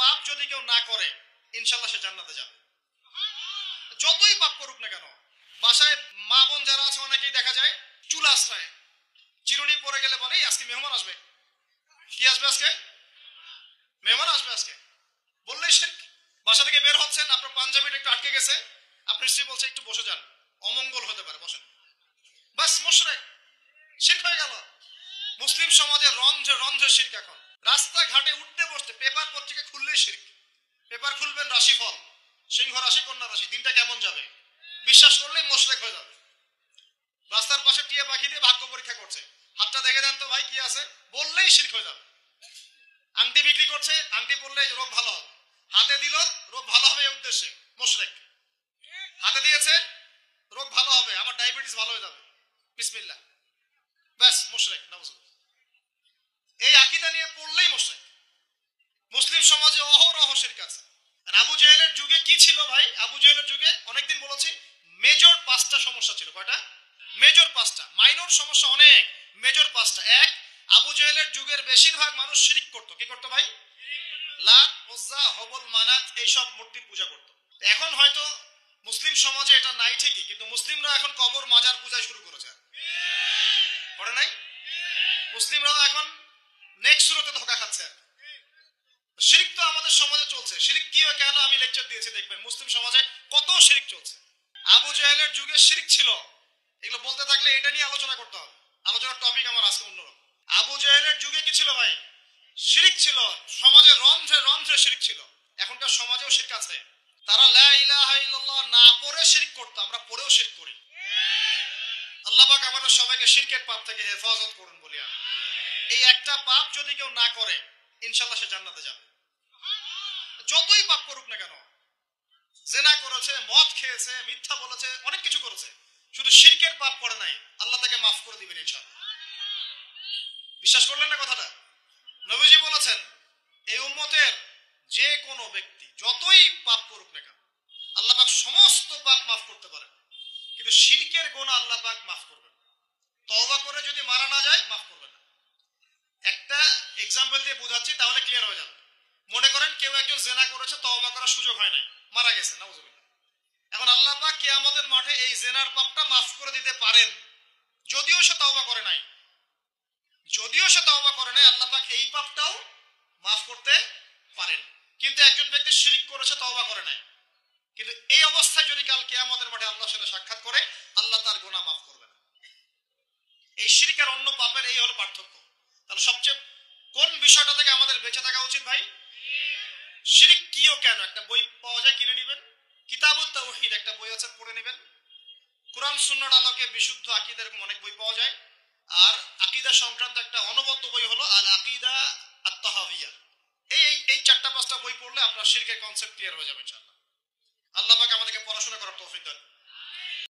পাপ যদি কেউ না করে ইনশাআল্লাহ সে জান্নাতে যাবে, যতই পাপ করুক না কেন। বাসায় মা বোন যারা আছে অনেকেই দেখা যায় চুল আশ্রয় চিরুনি পরে গেলে বলে আজকে মেহমান আসবে। কি আসবে আজকে? মেহমান আসবে আজকে বললেই শিরক। বাসা থেকে বের হচ্ছেন, আপনার পাঞ্জাবিটা একটু আটকে গেছে, আপনার স্ত্রী বলছে একটু বসে যান, অমঙ্গল হতে পারে, বসেন, বাস মুশরিক, শিরক হয়ে গেল। মুসলিম সমাজে রন্ধ্রে রন্ধ্রে শিরক। এখন রাস্তাঘাটে উঠতে বসতে পেপার পত্রিকা খুললেই শিরক। পেপার খুলবেন রাশিফল, সিংহ রাশি কন্যা রাশি, দিনটা কেমন যাবে বিশ্বাস করলেই মুশরিক হয়ে যাবে। রাস্তার পাশে টিয়া পাখি দিয়ে ভাগ্য পরীক্ষা করছে, হাতটা দেখে দেন তো ভাই কি আছে, বললেই শিরক হয়ে যাবে। আংটি বিক্রি করছে, আংটি পরলে রোগ ভালো হবে, হাতে দিল রোগ ভালো হবে এই উদ্দেশ্যে, মুশরিক। হাতে দিয়েছে রোগ ভালো হবে, আমার ডায়াবেটিস ভালো হয়ে যাবে, বিসমিল্লাহ, ব্যাস মুশরিক। নাউজুবিল্লাহ। এই আকীদা নিয়ে পড়লেই মুশরিক। মুসলিম সমাজে অহরহ শিরক আছে। আর আবু জেহেলের যুগে কি ছিল ভাই? আবু জেহেলের যুগে অনেকদিন বলেছি মেজর 5টা সমস্যা ছিল। কয়টা? মেজর 5টা, মাইনর সমস্যা অনেক, মেজর 5টা। এক, আবু জেহেলের যুগের বেশিরভাগ মানুষ শিরক করত। কি করতো ভাই? লাত, উজ্জা, হবল, মানাত এইসব মূর্তির পূজা করত। এখন হয়তো মুসলিম সমাজে এটা নাই ঠিকই, কিন্তু মুসলিমরা এখন কবর মাজার পূজা শুরু করেছে, করে নাই? মুসলিমরাও এখন নেক্সট সুরতে ধোঁকা খাচ্ছে। শিরক তো আমাদের সমাজে চলছে। শিরক কি হয় কেন আমি লেকচার দিয়েছি, দেখবেন মুসলিম সমাজে কত শিরক চলছে। আবু জেহেলের যুগে শিরক ছিল, এগুলো বলতে থাকলে এটা নিয়ে আলোচনা করতে হবে। আলোচনার টপিক আমার আজকে অন্যরকম। আবু জেহেলের যুগে কি ছিল ভাই? শিরক ছিল, সমাজে রন্ধ্রে রন্ধ্রে শিরক ছিল। এখনকার সমাজেও শিরক আছে। তারা লা ইলাহা ইল্লাল্লাহ না পড়ে শিরক করতো, আমরা পড়েও শিরক করি। আল্লাহ পাক আমাদের সবাইকে শিরকের পাপ থেকে হেফাজত করুন বলি আমি। এই একটা পাপ যদি কেউ না করে ইনশাআল্লাহ সে জান্নাতে যাবে, যতই পাপ করুক না কেন। জেনা করেছে, মদ খেয়েছে, মিথ্যা বলেছে, অনেক কিছু করেছে, শুধু শিরকের পাপ করে নাই, আল্লাহ তাকে মাফ করে দিবেন ইনশাআল্লাহ। বিশ্বাস করলেন না কথাটা? নবীজি বলেছেন এই উম্মতের যে কোনো ব্যক্তি যতই পাপ করুক না কেন আল্লাহ পাক সমস্ত পাপ মাফ করতে পারেন, কিন্তু শিরকের গুনাহ আল্লাহ পাক মাফ করবেন। তওবা করে যদি মারা না যায় মাফ করবেন না। একটা এক্সাম্পল দিয়ে বোঝাচ্ছি তাহলে ক্লিয়ার হয়ে যাবে। মনে করেন কেউ একজন জেনা করেছে, তওবা করার সুযোগ হয় নাই, মারা গেছে, নাউজুবিল্লাহ। এখন আল্লাহ পাক কিয়ামতের মাঠে এই জেনার পাপটা মাফ করে দিতে পারেন, যদিও সে তওবা করে নাই। যদিও সে তওবা করে নাই, আল্লাহ পাক এই পাপটাও মাফ করতে পারেন। কিন্তু একজন ব্যক্তি শিরক করেছে, তওবা করে নাই, কিন্তু এই অবস্থায় যদি কাল কিয়ামতের মাঠে আল্লাহর সাথে সাক্ষাৎ করে, আল্লাহ তার গুনাহ মাফ করবে না। এই শিরক আর অন্য পাপের এই হলো পার্থক্য। তাহলে সবচেয়ে কোন বিষয়টা থেকে আমাদের বেঁচে থাকা উচিত ভাই? শিরক কিও কেন, একটা বই পাওয়া যায়, কিনে নেবেন। কিতাবুত তাওহীদ একটা বই আছে, পড়ে নেবেন। কুরআন সুন্নাহর আলোকে বিশুদ্ধ আকীদা, এরকম অনেক বই পাওয়া যায়। আর আকীদা সংক্রান্ত একটা অনবদ্য বই হলো আল আকীদা আত-তাহাওয়িয়া। এই 4টা 5টা বই পড়লে আপনার শিরকের কনসেপ্ট ক্লিয়ার হয়ে যাবে ইনশাআল্লাহ। আল্লাহ পাক আমাদেরকে পড়াশোনা করার তৌফিক দান।